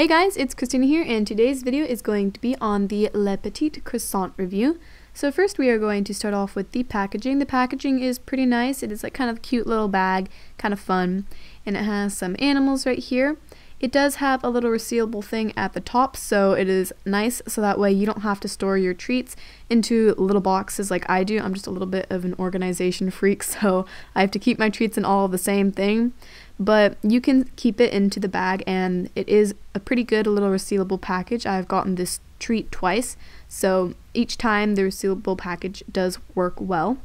Hey guys, it's Christina here, and today's video is going to be on the Petite Croissant review. So first we are going to start off with the packaging. The packaging is pretty nice. It is like kind of a cute little bag, kind of fun, and it has some animals right here. It does have a little resealable thing at the top, so it is nice, so that way you don't have to store your treats into little boxes like I do. I'm just a little bit of an organization freak, so I have to keep my treats in all the same thing. But you can keep it into the bag, and it is a pretty good little resealable package. I've gotten this treat twice, so each time the resealable package does work well.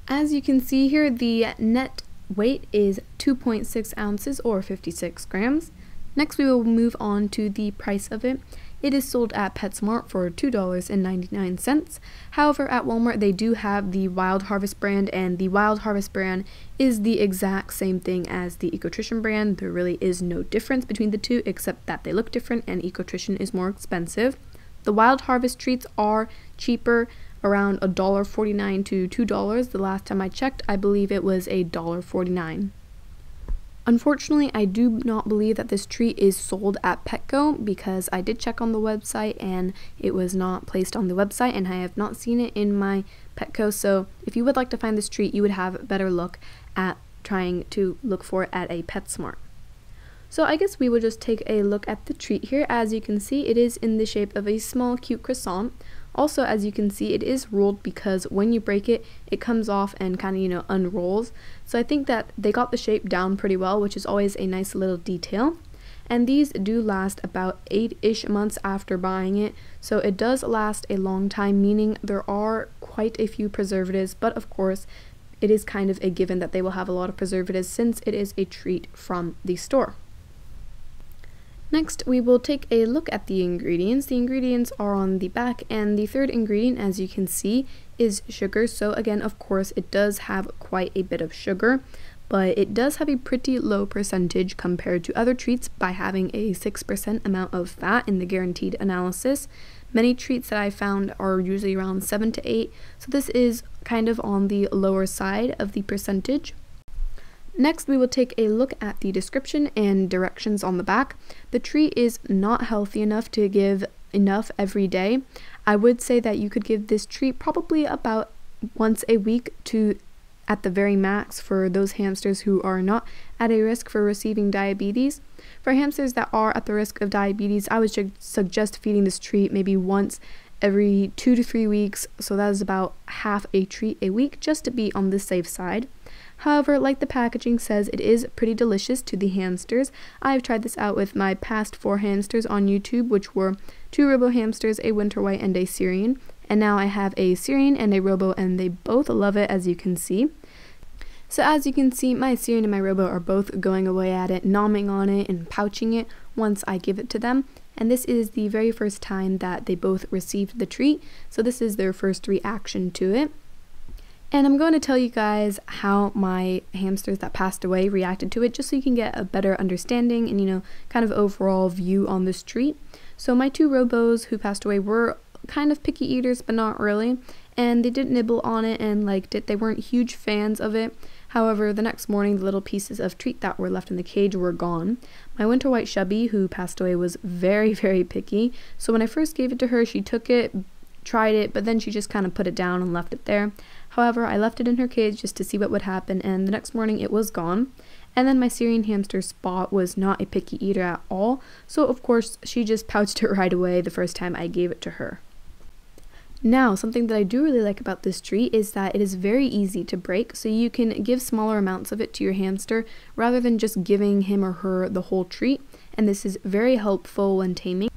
As you can see here, the net weight is 2.6 ounces or 56 grams. Next we will move on to the price of it. It is sold at PetSmart for $2.99. However, at Walmart they do have the Wild Harvest brand, and the Wild Harvest brand is the exact same thing as the Ecotrition brand. There really is no difference between the two except that they look different and Ecotrition is more expensive. The Wild Harvest treats are cheaper, around $1.49 to $2. The last time I checked, I believe it was $1.49. Unfortunately, I do not believe that this treat is sold at Petco, because I did check on the website and it was not placed on the website, and I have not seen it in my Petco. So if you would like to find this treat, you would have a better look at trying to look for it at a PetSmart. So I guess we will just take a look at the treat here. As you can see, it is in the shape of a small cute croissant. Also, as you can see, it is rolled because when you break it, it comes off and kind of, unrolls. So I think that they got the shape down pretty well, which is always a nice little detail. And these do last about 8-ish months after buying it. So it does last a long time, meaning there are quite a few preservatives, but of course, it is kind of a given that they will have a lot of preservatives since it is a treat from the store. Next, we will take a look at the ingredients. The ingredients are on the back, and the third ingredient, as you can see, is sugar. So again, of course, it does have quite a bit of sugar, but it does have a pretty low percentage compared to other treats by having a 6% amount of fat in the guaranteed analysis. Many treats that I found are usually around 7 to 8, so this is kind of on the lower side of the percentage. Next, we will take a look at the description and directions on the back. The treat is not healthy enough to give enough every day. I would say that you could give this treat probably about once a week to at the very max for those hamsters who are not at a risk for receiving diabetes. For hamsters that are at the risk of diabetes, I would suggest feeding this treat maybe once every 2 to 3 weeks, so that is about half a treat a week, just to be on the safe side. However, like the packaging says, it is pretty delicious to the hamsters. I've tried this out with my past 4 hamsters on YouTube, which were 2 Robo hamsters, a Winter White, and a Syrian. And now I have a Syrian and a Robo, and they both love it, as you can see. So as you can see, my Syrian and my Robo are both going away at it, nomming on it and pouching it once I give it to them. And this is the very first time that they both received the treat, so this is their first reaction to it. And I'm going to tell you guys how my hamsters that passed away reacted to it, just so you can get a better understanding and, kind of overall view on this treat. So my 2 Robos who passed away were kind of picky eaters, but not really. And they did nibble on it and liked it. They weren't huge fans of it. However, the next morning, the little pieces of treat that were left in the cage were gone. My Winter White Chubby, who passed away, was very, very picky. So when I first gave it to her, she took it, tried it, but then she just kind of put it down and left it there. However, I left it in her cage just to see what would happen, and the next morning it was gone. And then my Syrian hamster Spot was not a picky eater at all, so of course she just pouched it right away the first time I gave it to her. Now, something that I do really like about this treat is that it is very easy to break, so you can give smaller amounts of it to your hamster rather than just giving him or her the whole treat, and this is very helpful when taming.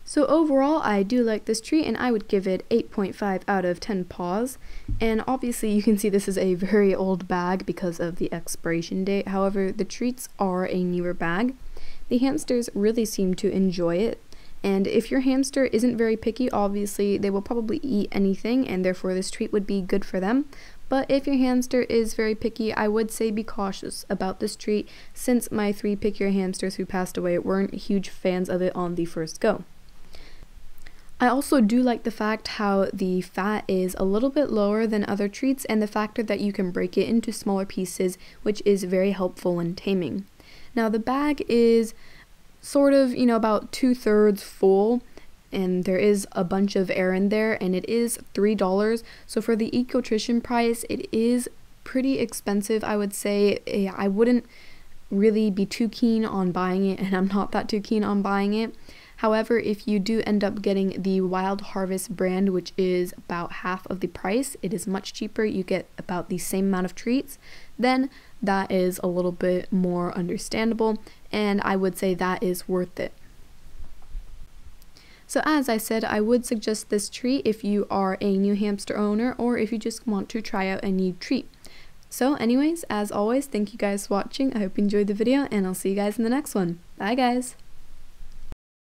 So overall, I do like this treat, and I would give it 8.5 out of 10 paws. And obviously you can see this is a very old bag because of the expiration date. However, the treats are a newer bag. The hamsters really seem to enjoy it. And if your hamster isn't very picky, obviously they will probably eat anything, and therefore this treat would be good for them. But if your hamster is very picky, I would say be cautious about this treat, since my 3 pickier hamsters who passed away weren't huge fans of it on the first go. I also do like the fact how the fat is a little bit lower than other treats, and the factor that you can break it into smaller pieces, which is very helpful when taming. Now the bag is sort of, you know, about 2/3 full, and there is a bunch of air in there, and it is $3. So for the ecotrition price, it is pretty expensive, I would say. I wouldn't really be too keen on buying it, and I'm not that too keen on buying it. However, if you do end up getting the Wild Harvest brand, which is about half of the price, it is much cheaper, you get about the same amount of treats, then that is a little bit more understandable, and I would say that is worth it. So as I said, I would suggest this treat if you are a new hamster owner or if you just want to try out a new treat. So anyways, as always, thank you guys for watching. I hope you enjoyed the video, and I'll see you guys in the next one. Bye guys!